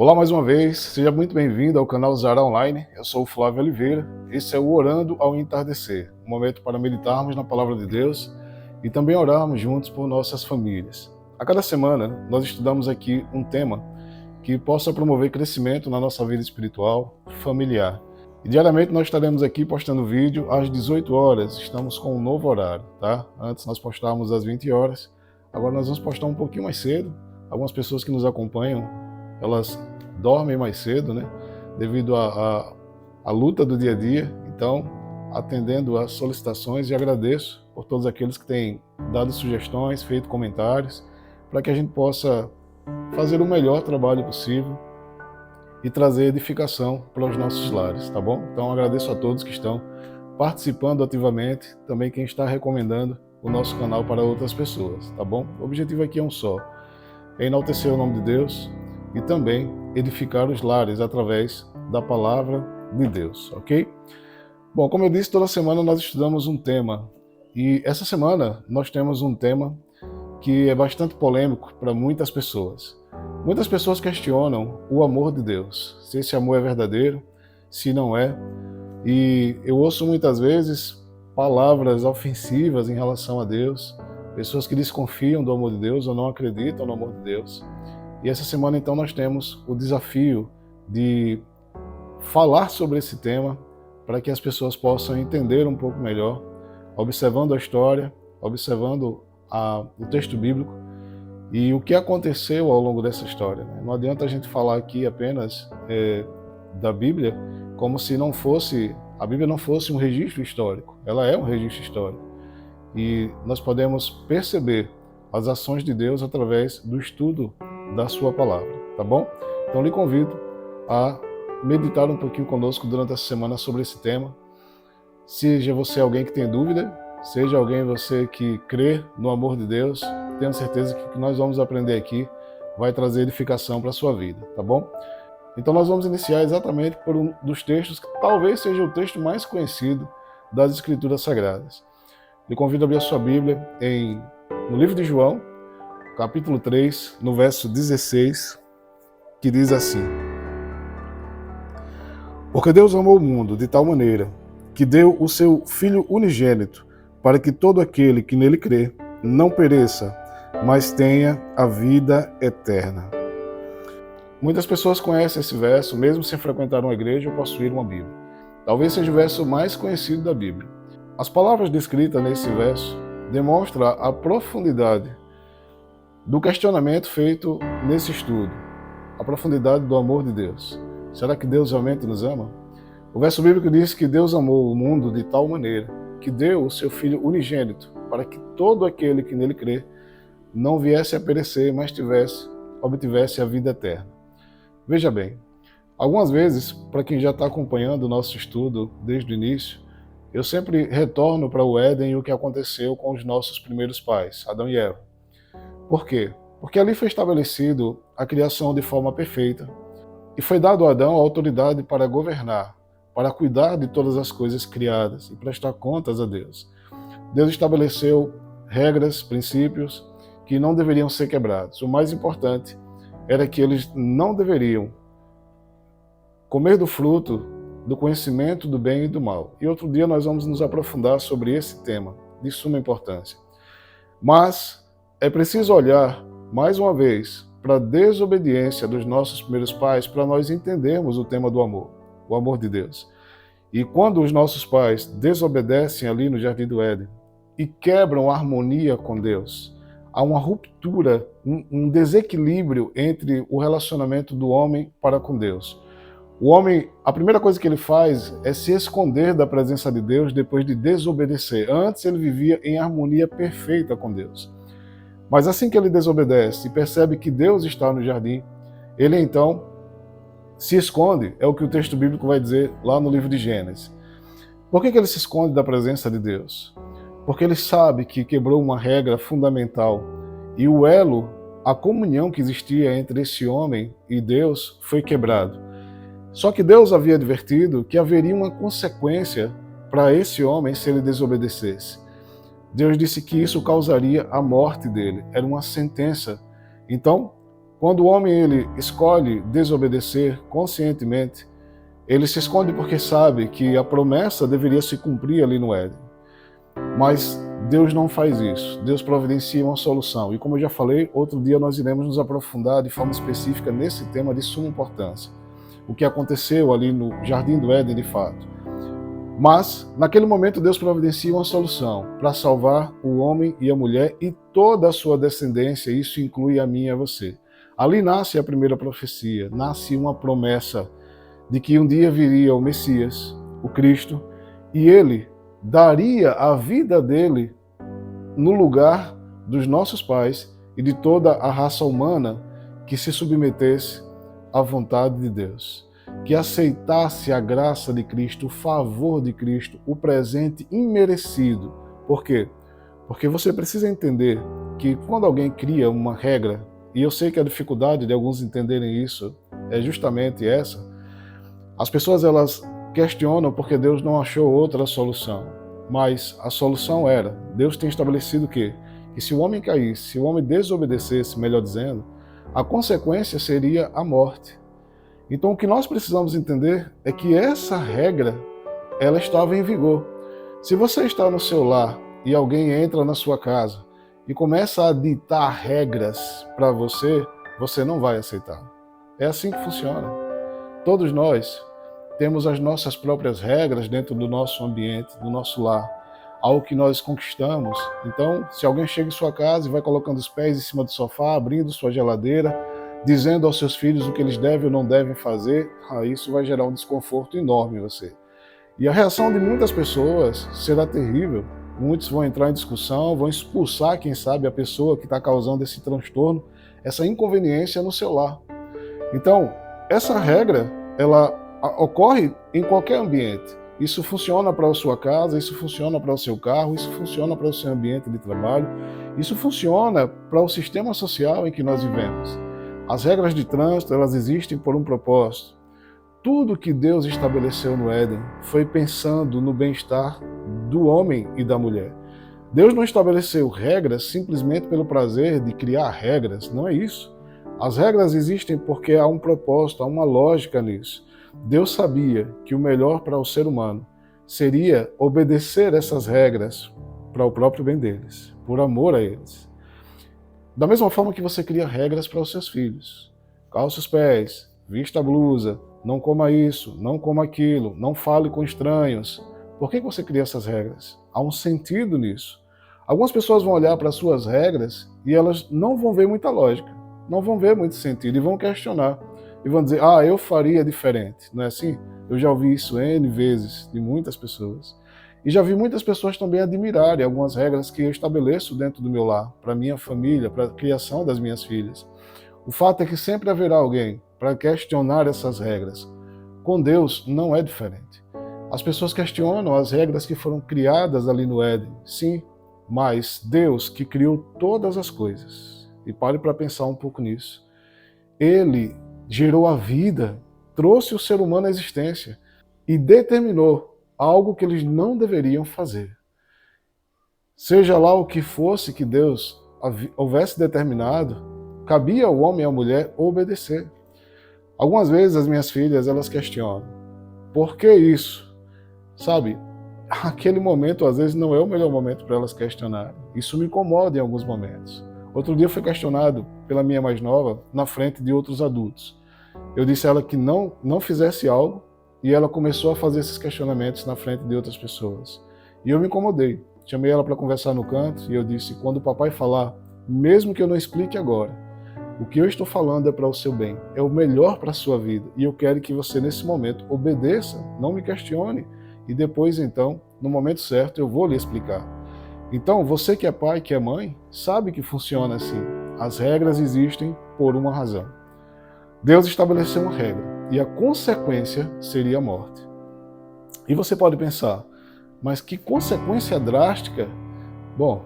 Olá mais uma vez, seja muito bem-vindo ao canal Zara Online. Eu sou o Flávio Oliveira. Esse é o Orando ao Entardecer, um momento para meditarmos na Palavra de Deus e também orarmos juntos por nossas famílias. A cada semana, nós estudamos aqui um tema que possa promover crescimento na nossa vida espiritual, familiar. E diariamente nós estaremos aqui postando vídeo às 18 horas. Estamos com um novo horário, tá? Antes nós postávamos às 20 horas, agora nós vamos postar um pouquinho mais cedo. Algumas pessoas que nos acompanham, elas dormem mais cedo, né? Devido à luta do dia a dia. Então, atendendo às solicitações, e agradeço por todos aqueles que têm dado sugestões, feito comentários, para que a gente possa fazer o melhor trabalho possível e trazer edificação para os nossos lares, tá bom? Então, agradeço a todos que estão participando ativamente, também quem está recomendando o nosso canal para outras pessoas, tá bom? O objetivo aqui é um só: é enaltecer o nome de Deus e também edificar os lares através da palavra de Deus, ok? Bom, como eu disse, toda semana nós estudamos um tema, e essa semana nós temos um tema que é bastante polêmico para muitas pessoas. Muitas pessoas questionam o amor de Deus, se esse amor é verdadeiro, se não é, e eu ouço muitas vezes palavras ofensivas em relação a Deus, pessoas que desconfiam do amor de Deus ou não acreditam no amor de Deus. E essa semana, então, nós temos o desafio de falar sobre esse tema para que as pessoas possam entender um pouco melhor, observando a história, observando o texto bíblico e o que aconteceu ao longo dessa história. Não adianta a gente falar aqui apenas da Bíblia como se a Bíblia não fosse um registro histórico. Ela é um registro histórico. E nós podemos perceber as ações de Deus através do estudo da sua palavra, tá bom? Então lhe convido a meditar um pouquinho conosco durante essa semana sobre esse tema. Seja você alguém que tem dúvida, seja alguém você que crê no amor de Deus, tenho certeza que o que nós vamos aprender aqui vai trazer edificação para a sua vida, tá bom? Então nós vamos iniciar exatamente por um dos textos que talvez seja o texto mais conhecido das Escrituras Sagradas. Lhe convido a abrir a sua Bíblia no livro de João, capítulo 3, no verso 16, que diz assim: Porque Deus amou o mundo de tal maneira que deu o seu Filho unigênito, para que todo aquele que nele crê não pereça, mas tenha a vida eterna. Muitas pessoas conhecem esse verso, mesmo sem frequentar uma igreja ou possuir uma Bíblia. Talvez seja o verso mais conhecido da Bíblia. As palavras descritas nesse verso demonstram a profundidade do questionamento feito nesse estudo, a profundidade do amor de Deus. Será que Deus realmente nos ama? O verso bíblico diz que Deus amou o mundo de tal maneira que deu o seu Filho unigênito, para que todo aquele que nele crê não viesse a perecer, mas obtivesse a vida eterna. Veja bem, algumas vezes, para quem já está acompanhando o nosso estudo desde o início, eu sempre retorno para o Éden e o que aconteceu com os nossos primeiros pais, Adão e Eva. Por quê? Porque ali foi estabelecido a criação de forma perfeita e foi dado a Adão a autoridade para governar, para cuidar de todas as coisas criadas e prestar contas a Deus. Deus estabeleceu regras, princípios que não deveriam ser quebrados. O mais importante era que eles não deveriam comer do fruto do conhecimento do bem e do mal. E outro dia nós vamos nos aprofundar sobre esse tema de suma importância. Mas é preciso olhar, mais uma vez, para a desobediência dos nossos primeiros pais para nós entendermos o tema do amor, o amor de Deus. E quando os nossos pais desobedecem ali no Jardim do Éden e quebram a harmonia com Deus, há uma ruptura, um desequilíbrio entre o relacionamento do homem para com Deus. O homem, a primeira coisa que ele faz é se esconder da presença de Deus depois de desobedecer. Antes ele vivia em harmonia perfeita com Deus. Mas assim que ele desobedece e percebe que Deus está no jardim, ele então se esconde, é o que o texto bíblico vai dizer lá no livro de Gênesis. Por que ele se esconde da presença de Deus? Porque ele sabe que quebrou uma regra fundamental e o elo, a comunhão que existia entre esse homem e Deus foi quebrado. Só que Deus havia advertido que haveria uma consequência para esse homem se ele desobedecesse. Deus disse que isso causaria a morte dele, era uma sentença. Então, Quando o homem ele escolhe desobedecer conscientemente, ele se esconde porque sabe que a promessa deveria se cumprir ali no Éden. Mas Deus não faz isso. Deus providencia uma solução. E como eu já falei, outro dia nós iremos nos aprofundar de forma específica nesse tema de suma importância. O que aconteceu ali no Jardim do Éden, de fato. Mas, naquele momento, Deus providencia uma solução para salvar o homem e a mulher e toda a sua descendência. Isso inclui a mim e a você. Ali nasce a primeira profecia, nasce uma promessa de que um dia viria o Messias, o Cristo, e ele daria a vida dele no lugar dos nossos pais e de toda a raça humana que se submetesse à vontade de Deus, que aceitasse a graça de Cristo, o favor de Cristo, o presente imerecido. Por quê? Porque você precisa entender que quando alguém cria uma regra, e eu sei que a dificuldade de alguns entenderem isso é justamente essa, as pessoas elas questionam porque Deus não achou outra solução. Mas a solução era, Deus tem estabelecido o quê? Que se o homem caísse, se o homem desobedecesse, melhor dizendo, a consequência seria a morte. Então o que nós precisamos entender é que essa regra, ela estava em vigor. Se você está no seu lar e alguém entra na sua casa e começa a ditar regras para você, você não vai aceitar. É assim que funciona. Todos nós temos as nossas próprias regras dentro do nosso ambiente, do nosso lar, algo que nós conquistamos. Então, se alguém chega em sua casa e vai colocando os pés em cima do sofá, abrindo sua geladeira, dizendo aos seus filhos o que eles devem ou não devem fazer, isso vai gerar um desconforto enorme em você. E a reação de muitas pessoas será terrível. Muitos vão entrar em discussão, vão expulsar, quem sabe, a pessoa que está causando esse transtorno, essa inconveniência no seu lar. Então, essa regra, ela ocorre em qualquer ambiente. Isso funciona para a sua casa, isso funciona para o seu carro, isso funciona para o seu ambiente de trabalho, isso funciona para o sistema social em que nós vivemos. As regras de trânsito, elas existem por um propósito. Tudo que Deus estabeleceu no Éden foi pensando no bem-estar do homem e da mulher. Deus não estabeleceu regras simplesmente pelo prazer de criar regras, não é isso. As regras existem porque há um propósito, há uma lógica nisso. Deus sabia que o melhor para o ser humano seria obedecer essas regras para o próprio bem deles, por amor a eles. Da mesma forma que você cria regras para os seus filhos. Calça os pés, vista a blusa, não coma isso, não coma aquilo, não fale com estranhos. Por que você cria essas regras? Há um sentido nisso. Algumas pessoas vão olhar para as suas regras e elas não vão ver muita lógica, não vão ver muito sentido e vão questionar. E vão dizer, eu faria diferente, não é assim? Eu já ouvi isso N vezes de muitas pessoas. E já vi muitas pessoas também admirarem algumas regras que eu estabeleço dentro do meu lar, para minha família, para a criação das minhas filhas. O fato é que sempre haverá alguém para questionar essas regras. Com Deus não é diferente. As pessoas questionam as regras que foram criadas ali no Éden, sim, mas Deus que criou todas as coisas, e pare para pensar um pouco nisso, Ele gerou a vida, trouxe o ser humano à existência e determinou algo que eles não deveriam fazer. Seja lá o que fosse que Deus houvesse determinado, cabia ao homem e à mulher obedecer. Algumas vezes as minhas filhas, elas questionam, por que isso? Sabe, aquele momento às vezes não é o melhor momento para elas questionarem. Isso me incomoda em alguns momentos. Outro dia eu fui questionado pela minha mais nova na frente de outros adultos. Eu disse a ela que não fizesse algo e ela começou a fazer esses questionamentos na frente de outras pessoas. E eu me incomodei. Chamei ela para conversar no canto e eu disse, quando o papai falar, mesmo que eu não explique agora, o que eu estou falando é para o seu bem, é o melhor para a sua vida. E eu quero que você nesse momento obedeça, não me questione. E depois então, no momento certo, eu vou lhe explicar. Então, você que é pai, que é mãe, sabe que funciona assim. As regras existem por uma razão. Deus estabeleceu uma regra e a consequência seria a morte. E você pode pensar, mas que consequência drástica? Bom,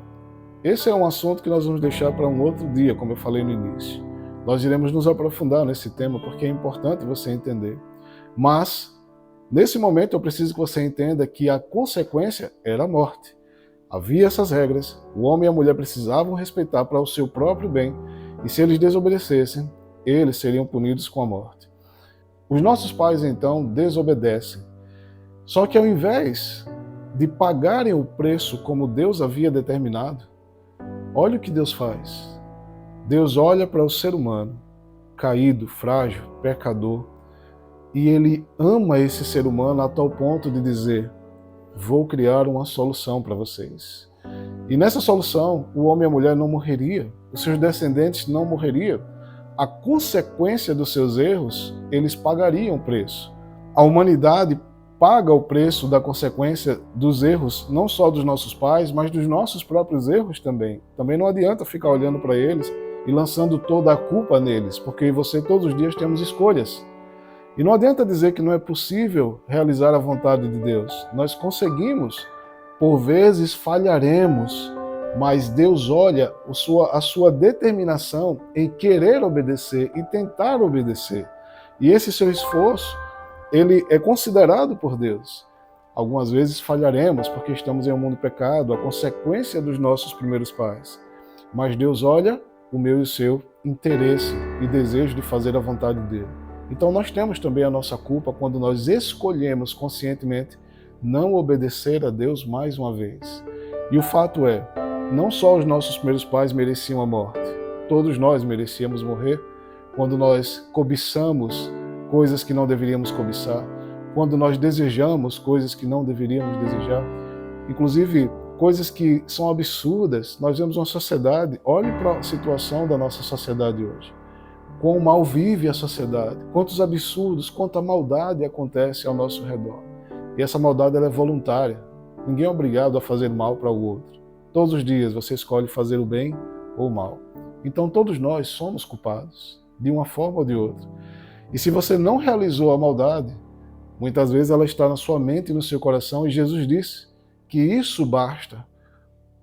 esse é um assunto que nós vamos deixar para um outro dia, como eu falei no início. Nós iremos nos aprofundar nesse tema porque é importante você entender. Mas, nesse momento, eu preciso que você entenda que a consequência era a morte. Havia essas regras, o homem e a mulher precisavam respeitar para o seu próprio bem, e se eles desobedecessem, eles seriam punidos com a morte. Os nossos pais, então, desobedecem. Só que ao invés de pagarem o preço como Deus havia determinado, olha o que Deus faz. Deus olha para o ser humano, caído, frágil, pecador, e Ele ama esse ser humano a tal ponto de dizer: vou criar uma solução para vocês. E nessa solução, o homem e a mulher não morreria, os seus descendentes não morreriam. A consequência dos seus erros, eles pagariam o preço. A humanidade paga o preço da consequência dos erros, não só dos nossos pais, mas dos nossos próprios erros também. Também não adianta ficar olhando para eles e lançando toda a culpa neles, porque você todos os dias temos escolhas. E não adianta dizer que não é possível realizar a vontade de Deus. Nós conseguimos, por vezes falharemos, mas Deus olha a sua determinação em querer obedecer e tentar obedecer. E esse seu esforço, ele é considerado por Deus. Algumas vezes falharemos porque estamos em um mundo pecado, a consequência dos nossos primeiros pais. Mas Deus olha o meu e o seu interesse e desejo de fazer a vontade dele. Então nós temos também a nossa culpa quando nós escolhemos conscientemente não obedecer a Deus mais uma vez. E o fato é, não só os nossos primeiros pais mereciam a morte, todos nós merecíamos morrer quando nós cobiçamos coisas que não deveríamos cobiçar, quando nós desejamos coisas que não deveríamos desejar, inclusive coisas que são absurdas. Nós vemos uma sociedade, olhe para a situação da nossa sociedade hoje. Quão mal vive a sociedade, quantos absurdos, quanta maldade acontece ao nosso redor. E essa maldade ela é voluntária. Ninguém é obrigado a fazer mal para o outro. Todos os dias você escolhe fazer o bem ou o mal. Então todos nós somos culpados, de uma forma ou de outra. E se você não realizou a maldade, muitas vezes ela está na sua mente e no seu coração, e Jesus disse que isso basta,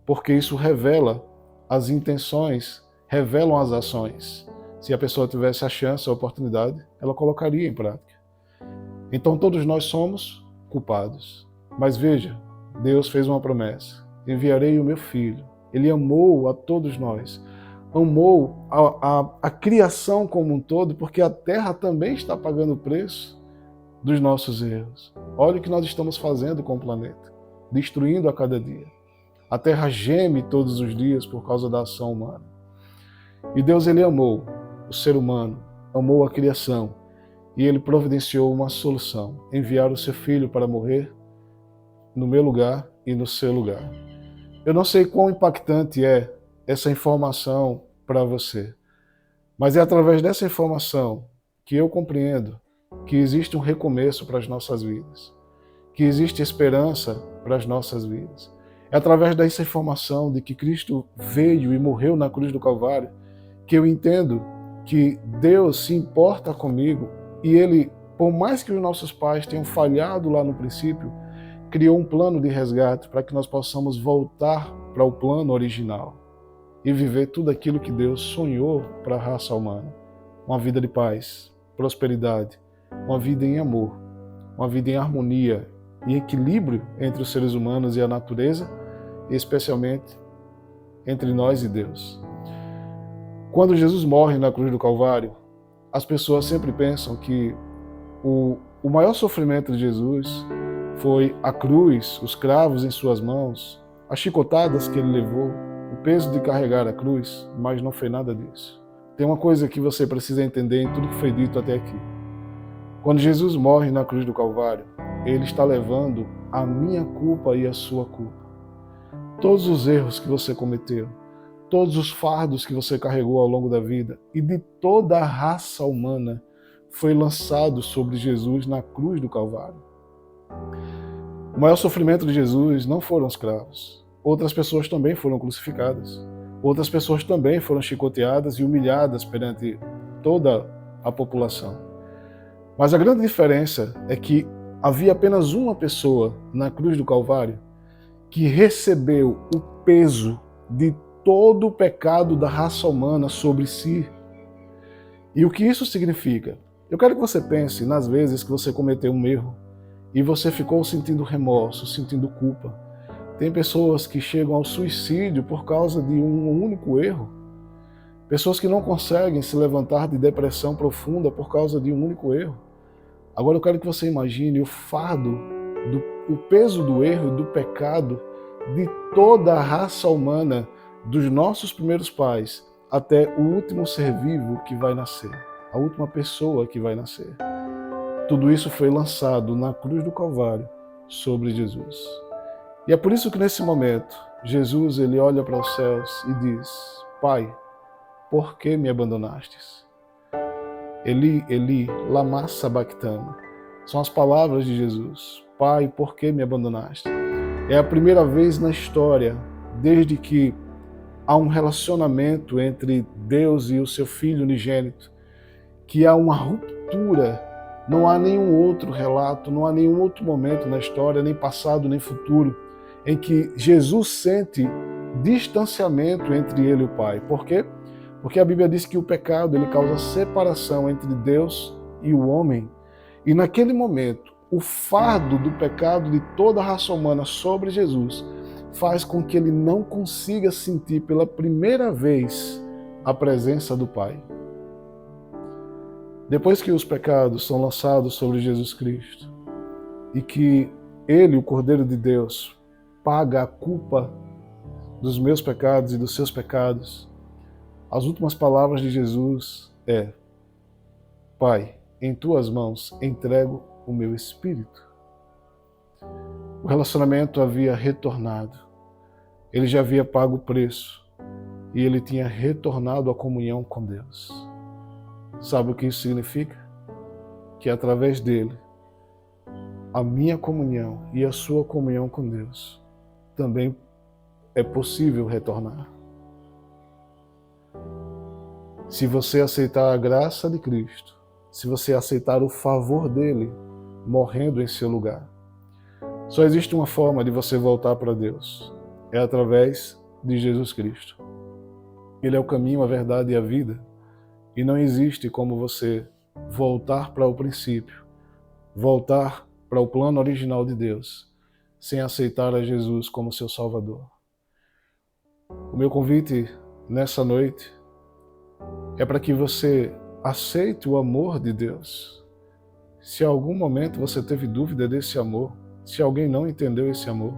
porque isso revela as intenções, revelam as ações. Se a pessoa tivesse a chance, a oportunidade, ela colocaria em prática. Então todos nós somos culpados. Mas veja, Deus fez uma promessa: enviarei o meu Filho. Ele amou a todos nós, amou a criação como um todo, porque a terra também está pagando o preço dos nossos erros. Olha o que nós estamos fazendo com o planeta, destruindo a cada dia. A terra geme todos os dias por causa da ação humana. E Deus, ele amou o ser humano, amou a criação, e ele providenciou uma solução: enviar o seu Filho para morrer no meu lugar e no seu lugar. Eu não sei quão impactante é essa informação para você, mas é através dessa informação que eu compreendo que existe um recomeço para as nossas vidas, que existe esperança para as nossas vidas. É através dessa informação de que Cristo veio e morreu na cruz do Calvário que eu entendo que Deus se importa comigo e Ele, por mais que os nossos pais tenham falhado lá no princípio, criou um plano de resgate para que nós possamos voltar para o plano original e viver tudo aquilo que Deus sonhou para a raça humana. Uma vida de paz, prosperidade, uma vida em amor, uma vida em harmonia e equilíbrio entre os seres humanos e a natureza, e especialmente entre nós e Deus. Quando Jesus morre na cruz do Calvário, as pessoas sempre pensam que o maior sofrimento de Jesus foi a cruz, os cravos em suas mãos, as chicotadas que ele levou, o peso de carregar a cruz, mas não foi nada disso. Tem uma coisa que você precisa entender em tudo que foi dito até aqui. Quando Jesus morre na cruz do Calvário, ele está levando a minha culpa e a sua culpa. Todos os erros que você cometeu, todos os fardos que você carregou ao longo da vida e de toda a raça humana foi lançado sobre Jesus na cruz do Calvário. O maior sofrimento de Jesus não foram os cravos. Outras pessoas também foram crucificadas. Outras pessoas também foram chicoteadas e humilhadas perante toda a população. Mas a grande diferença é que havia apenas uma pessoa na cruz do Calvário que recebeu o peso de todo o pecado da raça humana sobre si. E o que isso significa? Eu quero que você pense nas vezes que você cometeu um erro e você ficou sentindo remorso, sentindo culpa. Tem pessoas que chegam ao suicídio por causa de um único erro. Pessoas que não conseguem se levantar de depressão profunda por causa de um único erro. Agora eu quero que você imagine o fardo, o peso do erro e do pecado de toda a raça humana, dos nossos primeiros pais até o último ser vivo que vai nascer, a última pessoa que vai nascer. Tudo isso foi lançado na cruz do Calvário sobre Jesus. E é por isso que nesse momento, Jesus ele olha para os céus e diz: Pai, por que me abandonastes? Eli, Eli, lama sabachthani. São as palavras de Jesus. Pai, por que me abandonaste? É a primeira vez na história, desde que há um relacionamento entre Deus e o seu Filho unigênito, que há uma ruptura. Não há nenhum outro relato, não há nenhum outro momento na história, nem passado, nem futuro, em que Jesus sente distanciamento entre ele e o Pai. Por quê? Porque a Bíblia diz que o pecado ele causa separação entre Deus e o homem. E naquele momento, o fardo do pecado de toda a raça humana sobre Jesus faz com que ele não consiga sentir pela primeira vez a presença do Pai. Depois que os pecados são lançados sobre Jesus Cristo e que ele, o Cordeiro de Deus, paga a culpa dos meus pecados e dos seus pecados, as últimas palavras de Jesus é: Pai, em tuas mãos entrego o meu espírito. O relacionamento havia retornado. Ele já havia pago o preço e ele tinha retornado à comunhão com Deus. Sabe o que isso significa? Que através dele, a minha comunhão e a sua comunhão com Deus também é possível retornar. Se você aceitar a graça de Cristo, se você aceitar o favor dele, morrendo em seu lugar, só existe uma forma de você voltar para Deus. É através de Jesus Cristo. Ele é o caminho, a verdade e a vida. E não existe como você voltar para o princípio, voltar para o plano original de Deus, sem aceitar a Jesus como seu Salvador. O meu convite nessa noite é para que você aceite o amor de Deus. Se em algum momento você teve dúvida desse amor, se alguém não entendeu esse amor,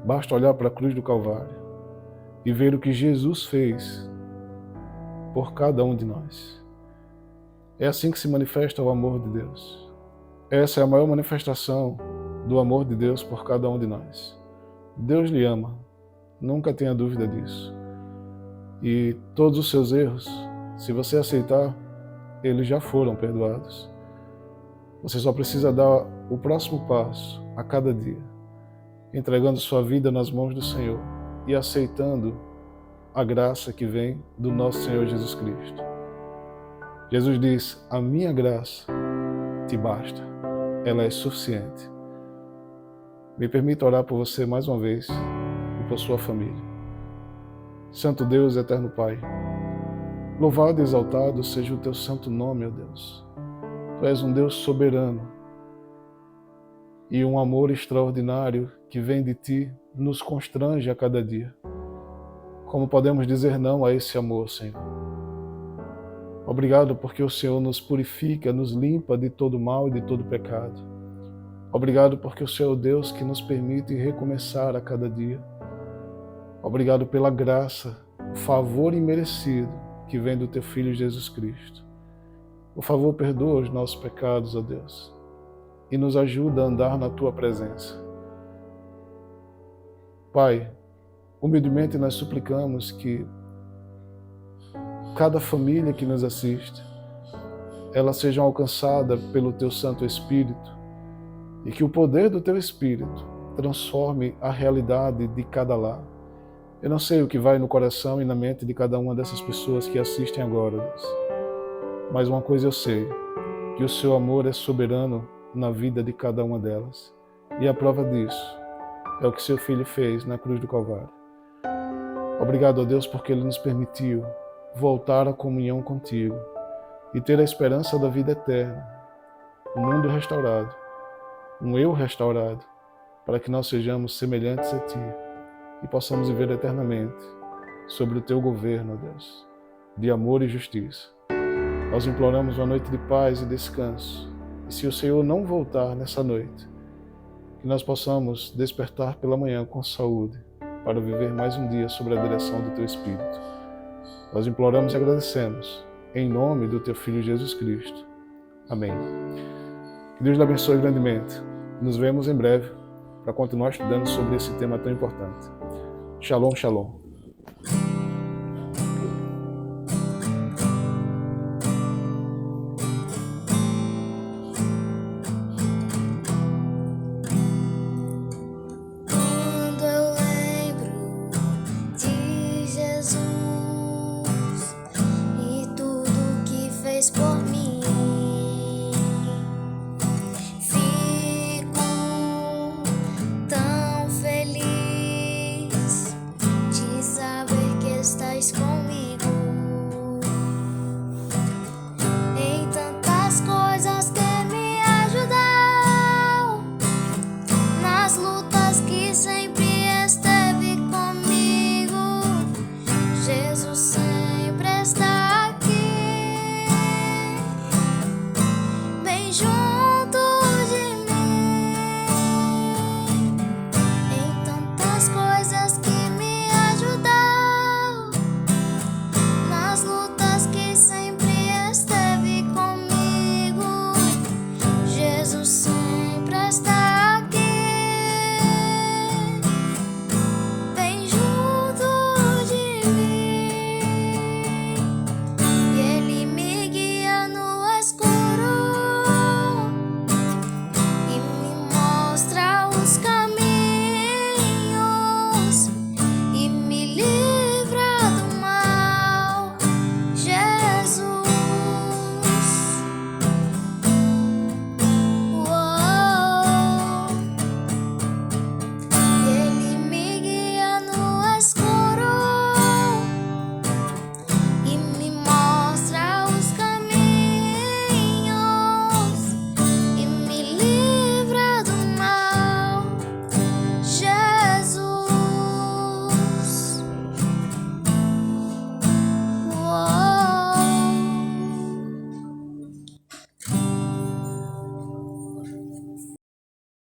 basta olhar para a cruz do Calvário e ver o que Jesus fez por cada um de nós. É assim que se manifesta o amor de Deus. Essa é a maior manifestação do amor de Deus por cada um de nós. Deus lhe ama, nunca tenha dúvida disso. E todos os seus erros, se você aceitar, eles já foram perdoados. Você só precisa dar o próximo passo a cada dia, entregando sua vida nas mãos do Senhor e aceitando a graça que vem do nosso Senhor Jesus Cristo. Jesus diz: a minha graça te basta, ela é suficiente. Me permita orar por você mais uma vez e por sua família. Santo Deus, eterno Pai, louvado e exaltado seja o teu santo nome, ó Deus. Tu és um Deus soberano e um amor extraordinário que vem de ti nos constrange a cada dia. Como podemos dizer não a esse amor, Senhor? Obrigado porque o Senhor nos purifica, nos limpa de todo mal e de todo pecado. Obrigado porque o Senhor é o Deus que nos permite recomeçar a cada dia. Obrigado pela graça, o favor imerecido que vem do teu Filho Jesus Cristo. Por favor, perdoa os nossos pecados, ó Deus, e nos ajuda a andar na tua presença. Pai, humildemente nós suplicamos que cada família que nos assiste, ela seja alcançada pelo teu Santo Espírito e que o poder do teu Espírito transforme a realidade de cada lar. Eu não sei o que vai no coração e na mente de cada uma dessas pessoas que assistem agora, Deus. Mas uma coisa eu sei, que o seu amor é soberano na vida de cada uma delas. E a prova disso é o que seu Filho fez na cruz do Calvário. Obrigado a Deus porque Ele nos permitiu voltar à comunhão contigo e ter a esperança da vida eterna, um mundo restaurado, um eu restaurado, para que nós sejamos semelhantes a Ti e possamos viver eternamente sobre o Teu governo, ó Deus. de amor e justiça. Nós imploramos uma noite de paz e descanso. E se o Senhor não voltar nessa noite, que nós possamos despertar pela manhã com saúde, para viver mais um dia sob a direção do Teu Espírito. Nós imploramos e agradecemos, em nome do Teu Filho Jesus Cristo. Amém. Que Deus lhe abençoe grandemente. Nos vemos em breve para continuar estudando sobre esse tema tão importante. Shalom, shalom. Quando eu lembro de Jesus e tudo que fez por mim, fico tão feliz de saber que estás comigo em tantas coisas que me ajudam, nas lutas que sempre esteve comigo. Jesus sempre está